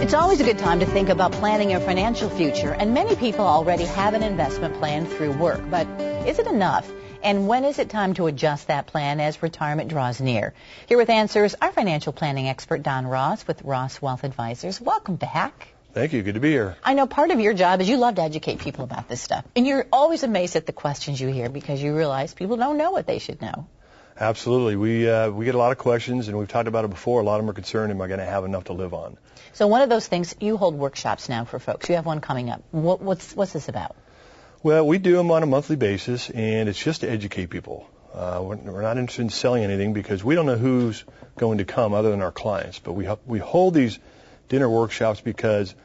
It's always a good time to think about planning your financial future, and many people already have an investment plan through work. But is it enough? And when is it time to adjust that plan as retirement draws near? Here with answers, our financial planning expert, Don Ross, with Ross Wealth Advisors. Welcome back. Thank you. Good to be here. I know part of your job is you love to educate people about this stuff. And you're always amazed at the questions you hear because you realize people don't know what they should know. Absolutely. We get a lot of questions, and we've talked about it before. A lot of them are concerned, am I going to have enough to live on? So one of those things, you hold workshops now for folks. You have one coming up. What's this about? Well, we do them on a monthly basis, and it's just to educate people. We're not interested in selling anything because we don't know who's going to come other than our clients. But we hold these dinner workshops because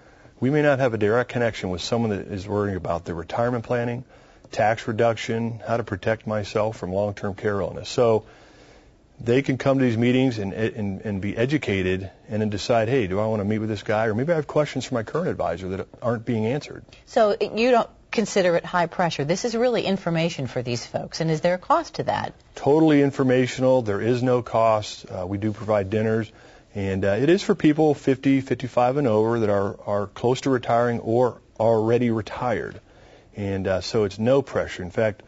we may not have a direct connection with someone that is worrying about their retirement planning, tax reduction, how to protect myself from long-term care illness. So they can come to these meetings and be educated and then decide, hey, do I want to meet with this guy? Or maybe I have questions for my current advisor that aren't being answered. So you don't consider it high pressure. This is really information for these folks. And is there a cost to that? Totally informational. There is no cost. We do provide dinners. And it is for people 50, 55 and over that are close to retiring or already retired. And so it's no pressure. In fact,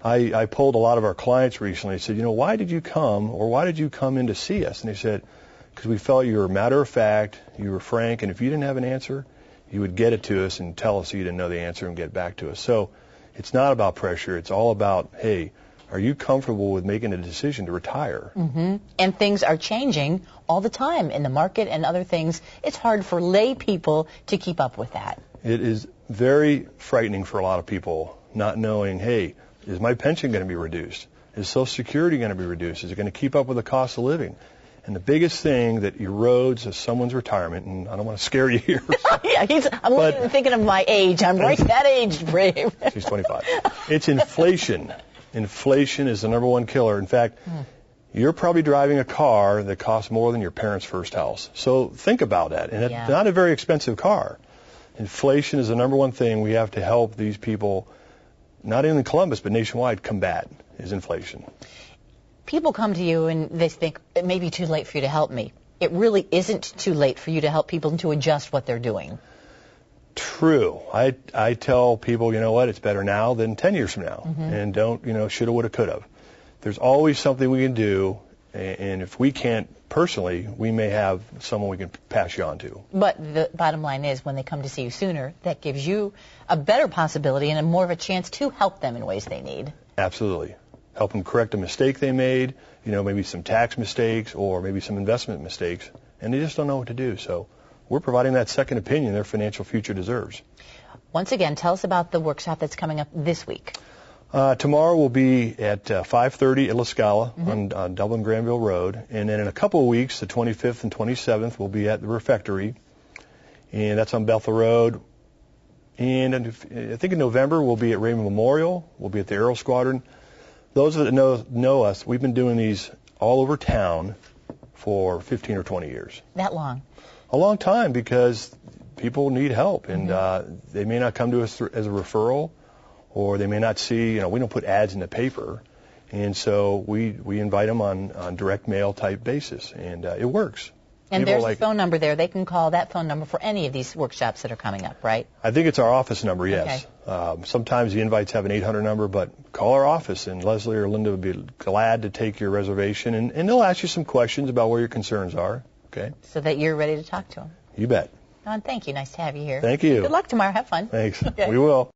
I polled a lot of our clients recently. I said, why did you come, or why did you come in to see us? And they said, because we felt you were matter of fact, you were frank, and if you didn't have an answer, you would get it to us and tell us you didn't know the answer and get back to us. So it's not about pressure. It's all about, hey, are you comfortable with making a decision to retire? Mm-hmm. And things are changing all the time in the market and other things. It's hard for lay people to keep up with that. It is very frightening for a lot of people not knowing, hey, is my pension going to be reduced? Is Social Security going to be reduced? Is it going to keep up with the cost of living? And the biggest thing that erodes someone's retirement, and I don't want to scare you here. Yeah, I'm thinking of my age. I'm right that age, Brave. She's 25. It's inflation. Inflation is the number one killer. In fact, you're probably driving a car that costs more than your parents' first house. So think about that. And it's not a very expensive car. Inflation is the number one thing we have to help these people, not only in Columbus, but nationwide, combat, is inflation. People come to you and they think, it may be too late for you to help me. It really isn't too late for you to help people to adjust what they're doing. True. I tell people, you know what, it's better now than 10 years from now. Mm-hmm. And don't, shoulda, woulda, coulda. There's always something we can do, and if we can't personally, we may have someone we can pass you on to. But the bottom line is, when they come to see you sooner, that gives you a better possibility and more of a chance to help them in ways they need. Absolutely. Help them correct a mistake they made, maybe some tax mistakes or maybe some investment mistakes, and they just don't know what to do. So we're providing that second opinion their financial future deserves. Once again, tell us about the workshop that's coming up this week. Tomorrow we'll be at 5:30 at La Scala on Dublin Granville Road. And then in a couple of weeks, the 25th and 27th, we'll be at the Refectory. And that's on Bethel Road. And I think in November we'll be at Raymond Memorial. We'll be at the Aero Squadron. Those that know us, we've been doing these all over town for 15 or 20 years. That long? A long time, because people need help. And they may not come to us as a referral, or they may not see, we don't put ads in the paper. And so we invite them on direct mail type basis, and it works. And there's a phone number there. They can call that phone number for any of these workshops that are coming up, right? I think it's our office number, yes. Okay. Sometimes the invites have an 800 number, but call our office, and Leslie or Linda would be glad to take your reservation, and they'll ask you some questions about where your concerns are, okay? So that you're ready to talk to them. You bet. Don, thank you. Nice to have you here. Thank you. Good luck tomorrow. Have fun. Thanks. Okay. We will.